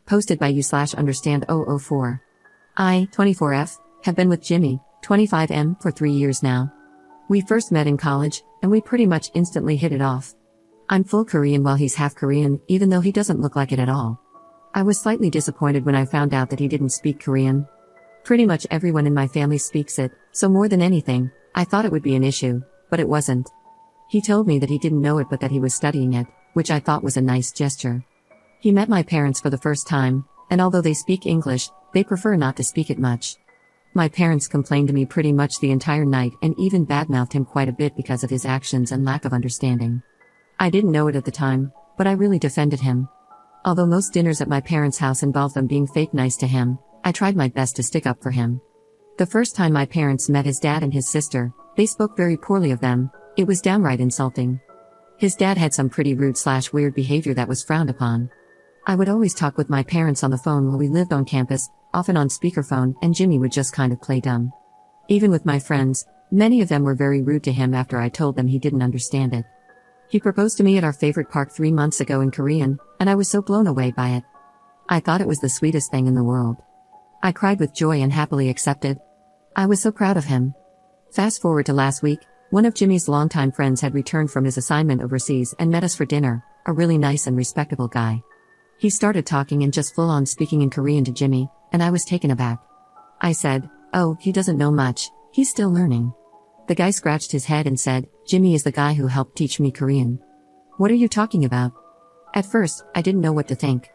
Posted by you/understand004. I, 24F, have been with Jimmy, 25M, for 3 years now. We first met in college, and we pretty much instantly hit it off. I'm full Korean while he's half Korean, even though he doesn't look like it at all. I was slightly disappointed when I found out that he didn't speak Korean. Pretty much everyone in my family speaks it, so more than anything, I thought it would be an issue, but it wasn't. He told me that he didn't know it but that he was studying it, which I thought was a nice gesture. He met my parents for the first time, and although they speak English, they prefer not to speak it much. My parents complained to me pretty much the entire night and even badmouthed him quite a bit because of his actions and lack of understanding. I didn't know it at the time, but I really defended him. Although most dinners at my parents' house involved them being fake nice to him, I tried my best to stick up for him. The first time my parents met his dad and his sister, they spoke very poorly of them. It was downright insulting. His dad had some pretty rude/weird behavior that was frowned upon. I would always talk with my parents on the phone while we lived on campus, often on speakerphone, and Jimmy would just kind of play dumb. Even with my friends, many of them were very rude to him after I told them he didn't understand it. He proposed to me at our favorite park 3 months ago in Korean, and I was so blown away by it. I thought it was the sweetest thing in the world. I cried with joy and happily accepted. I was so proud of him. Fast forward to last week, one of Jimmy's longtime friends had returned from his assignment overseas and met us for dinner, a really nice and respectable guy. He started talking and just full-on speaking in Korean to Jimmy, and I was taken aback. I said, "Oh, he doesn't know much, he's still learning." The guy scratched his head and said, "Jimmy is the guy who helped teach me Korean." "What are you talking about?" At first, I didn't know what to think.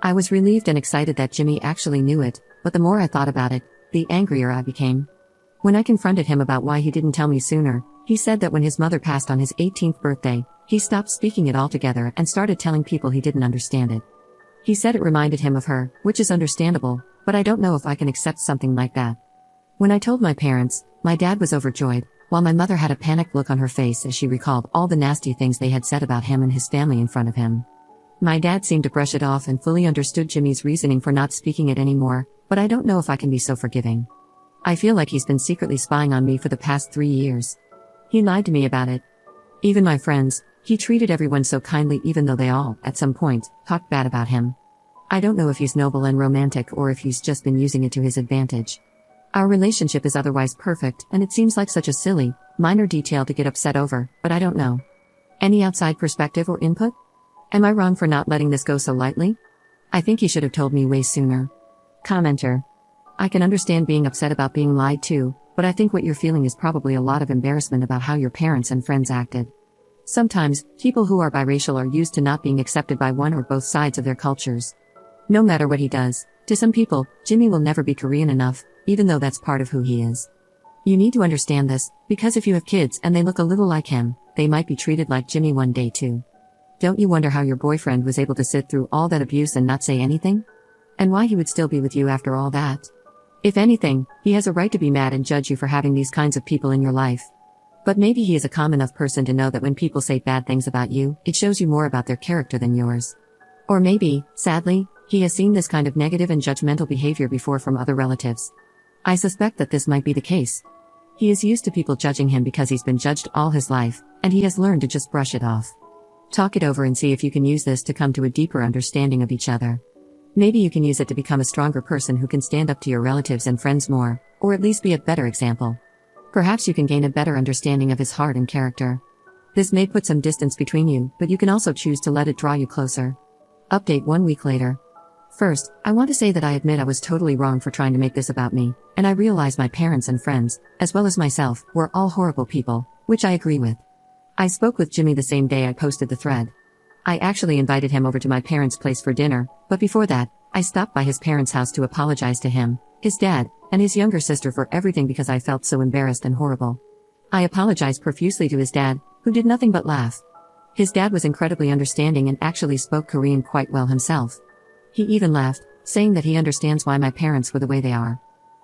I was relieved and excited that Jimmy actually knew it, but the more I thought about it, the angrier I became. When I confronted him about why he didn't tell me sooner, he said that when his mother passed on his 18th birthday, he stopped speaking it altogether and started telling people he didn't understand it. He said it reminded him of her, which is understandable, but I don't know if I can accept something like that. When I told my parents, my dad was overjoyed, while my mother had a panicked look on her face as she recalled all the nasty things they had said about him and his family in front of him. My dad seemed to brush it off and fully understood Jimmy's reasoning for not speaking it anymore, but I don't know if I can be so forgiving. I feel like he's been secretly spying on me for the past 3 years. He lied to me about it. Even my friends, he treated everyone so kindly even though they all, at some point, talked bad about him. I don't know if he's noble and romantic or if he's just been using it to his advantage. Our relationship is otherwise perfect and it seems like such a silly, minor detail to get upset over, but I don't know. Any outside perspective or input? Am I wrong for not letting this go so lightly? I think he should have told me way sooner. Commenter. I can understand being upset about being lied to, but I think what you're feeling is probably a lot of embarrassment about how your parents and friends acted. Sometimes, people who are biracial are used to not being accepted by one or both sides of their cultures. No matter what he does, to some people, Jimmy will never be Korean enough, even though that's part of who he is. You need to understand this, because if you have kids and they look a little like him, they might be treated like Jimmy one day too. Don't you wonder how your boyfriend was able to sit through all that abuse and not say anything? And why he would still be with you after all that? If anything, he has a right to be mad and judge you for having these kinds of people in your life. But maybe he is a calm enough person to know that when people say bad things about you, it shows you more about their character than yours. Or maybe, sadly, he has seen this kind of negative and judgmental behavior before from other relatives. I suspect that this might be the case. He is used to people judging him because he's been judged all his life, and he has learned to just brush it off. Talk it over and see if you can use this to come to a deeper understanding of each other. Maybe you can use it to become a stronger person who can stand up to your relatives and friends more, or at least be a better example. Perhaps you can gain a better understanding of his heart and character. This may put some distance between you, but you can also choose to let it draw you closer. Update 1 week later. First, I want to say that I admit I was totally wrong for trying to make this about me, and I realize my parents and friends, as well as myself, were all horrible people, which I agree with. I spoke with Jimmy the same day I posted the thread. I actually invited him over to my parents' place for dinner, but before that, I stopped by his parents' house to apologize to him, his dad, and his younger sister for everything because I felt so embarrassed and horrible. I apologized profusely to his dad, who did nothing but laugh. His dad was incredibly understanding and actually spoke Korean quite well himself. He even laughed, saying that he understands why my parents were the way they are.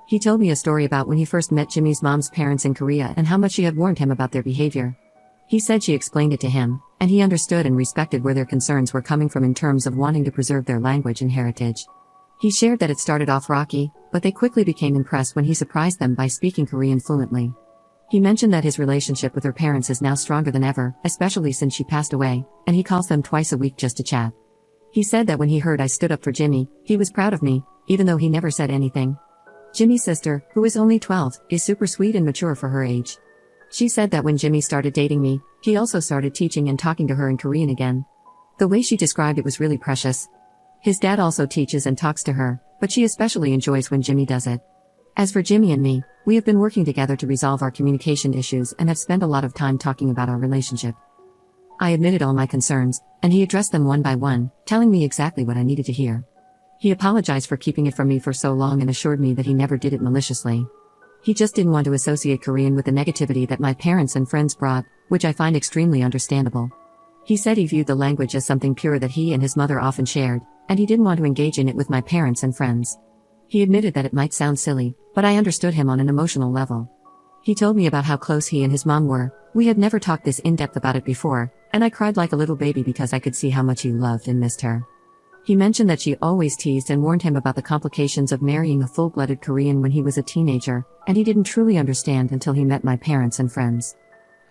He told me a story about when he first met Jimmy's mom's parents in Korea and how much she had warned him about their behavior. He said she explained it to him, and he understood and respected where their concerns were coming from in terms of wanting to preserve their language and heritage. He shared that it started off rocky, but they quickly became impressed when he surprised them by speaking Korean fluently. He mentioned that his relationship with her parents is now stronger than ever, especially since she passed away, and he calls them twice a week just to chat. He said that when he heard I stood up for Jimmy, he was proud of me, even though he never said anything. Jimmy's sister, who is only 12, is super sweet and mature for her age. She said that when Jimmy started dating me, he also started teaching and talking to her in Korean again. The way she described it was really precious. His dad also teaches and talks to her, but she especially enjoys when Jimmy does it. As for Jimmy and me, we have been working together to resolve our communication issues and have spent a lot of time talking about our relationship. I admitted all my concerns, and he addressed them one by one, telling me exactly what I needed to hear. He apologized for keeping it from me for so long and assured me that he never did it maliciously. He just didn't want to associate Korean with the negativity that my parents and friends brought, which I find extremely understandable. He said he viewed the language as something pure that he and his mother often shared, and he didn't want to engage in it with my parents and friends. He admitted that it might sound silly, but I understood him on an emotional level. He told me about how close he and his mom were. We had never talked this in-depth about it before, and I cried like a little baby because I could see how much he loved and missed her. He mentioned that she always teased and warned him about the complications of marrying a full-blooded Korean when he was a teenager, and he didn't truly understand until he met my parents and friends.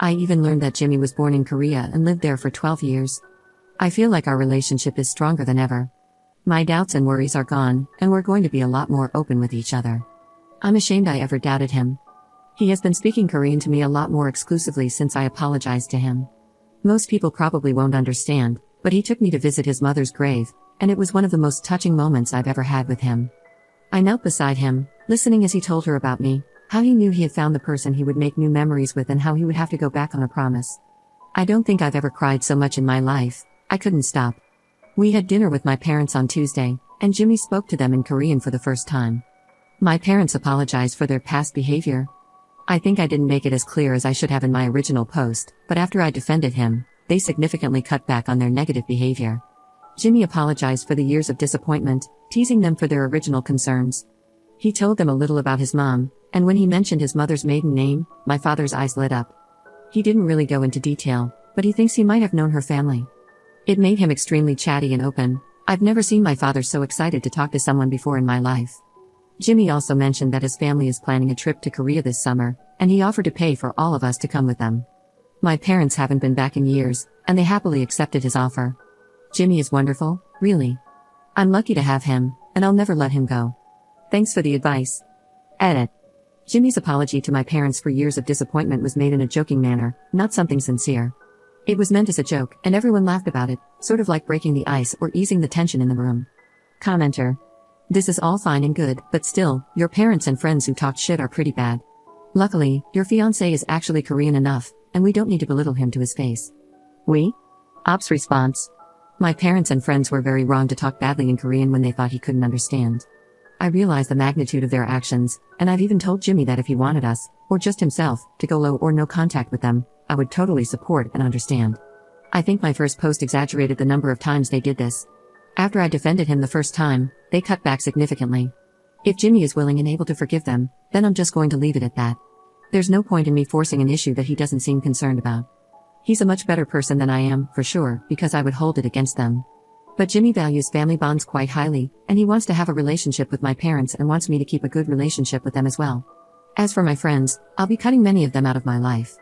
I even learned that Jimmy was born in Korea and lived there for 12 years. I feel like our relationship is stronger than ever. My doubts and worries are gone, and we're going to be a lot more open with each other. I'm ashamed I ever doubted him. He has been speaking Korean to me a lot more exclusively since I apologized to him. Most people probably won't understand, but he took me to visit his mother's grave, and it was one of the most touching moments I've ever had with him. I knelt beside him, listening as he told her about me, how he knew he had found the person he would make new memories with and how he would have to go back on a promise. I don't think I've ever cried so much in my life. I couldn't stop. We had dinner with my parents on Tuesday, and Jimmy spoke to them in Korean for the first time. My parents apologized for their past behavior. I think I didn't make it as clear as I should have in my original post, but after I defended him, they significantly cut back on their negative behavior. Jimmy apologized for the years of disappointment, teasing them for their original concerns. He told them a little about his mom, and when he mentioned his mother's maiden name, my father's eyes lit up. He didn't really go into detail, but he thinks he might have known her family. It made him extremely chatty and open. I've never seen my father so excited to talk to someone before in my life. Jimmy also mentioned that his family is planning a trip to Korea this summer, and he offered to pay for all of us to come with them. My parents haven't been back in years, and they happily accepted his offer. Jimmy is wonderful, really. I'm lucky to have him, and I'll never let him go. Thanks for the advice. Edit. Jimmy's apology to my parents for years of disappointment was made in a joking manner, not something sincere. It was meant as a joke, and everyone laughed about it, sort of like breaking the ice or easing the tension in the room. Commenter. This is all fine and good, but still, your parents and friends who talked shit are pretty bad. Luckily, your fiancé is actually Korean enough, and we don't need to belittle him to his face. We? Ops response. My parents and friends were very wrong to talk badly in Korean when they thought he couldn't understand. I realize the magnitude of their actions, and I've even told Jimmy that if he wanted us, or just himself, to go low or no contact with them, I would totally support and understand. I think my first post exaggerated the number of times they did this. After I defended him the first time, they cut back significantly. If Jimmy is willing and able to forgive them, then I'm just going to leave it at that. There's no point in me forcing an issue that he doesn't seem concerned about. He's a much better person than I am, for sure, because I would hold it against them. But Jimmy values family bonds quite highly, and he wants to have a relationship with my parents and wants me to keep a good relationship with them as well. As for my friends, I'll be cutting many of them out of my life.